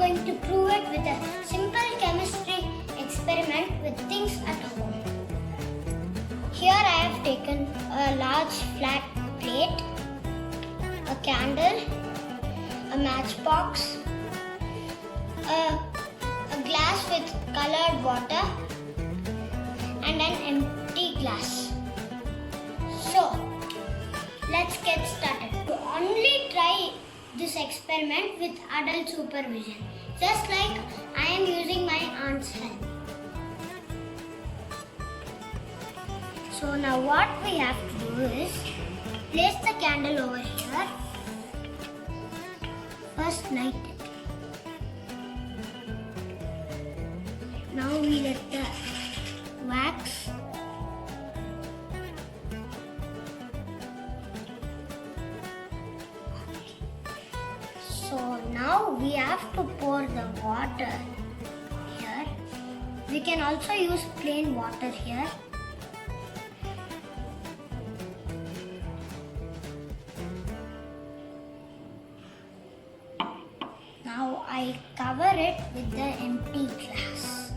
going to prove it with a simple chemistry experiment with things at home. Here I have taken a large flat plate, a candle, a matchbox, a glass with colored water and an empty glass. So, let's get started. You only try this experiment with adult supervision, just like I am using my aunt's help. So now what we have to do is place the candle over here. First light it. Now we let the wax So now we have to pour the water here. We can also use plain water here. Now I cover it with the empty glass.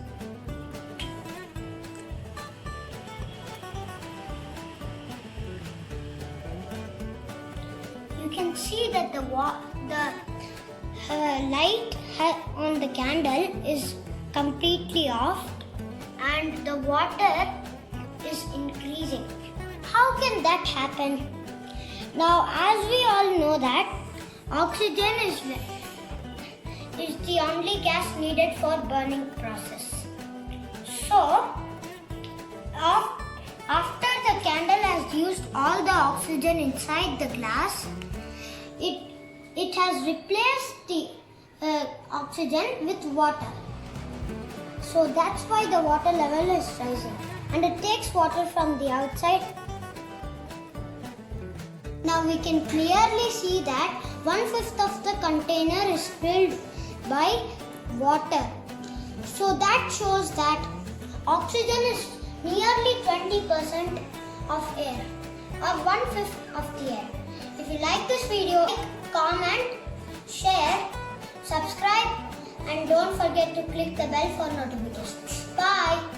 You can see that the light on the candle is completely off and the water is increasing. How can that happen? Now, as we all know that oxygen is the only gas needed for burning process. So, after the candle has used all the oxygen inside the glass, it has replaced the oxygen with water. So that's why the water level is rising. And it takes water from the outside. Now we can clearly see that 1/5 of the container is filled by water. So that shows that oxygen is nearly 20% of air, or 1/5 of the air. If you like this video, comment, share, subscribe, and don't forget to click the bell for notifications. Bye!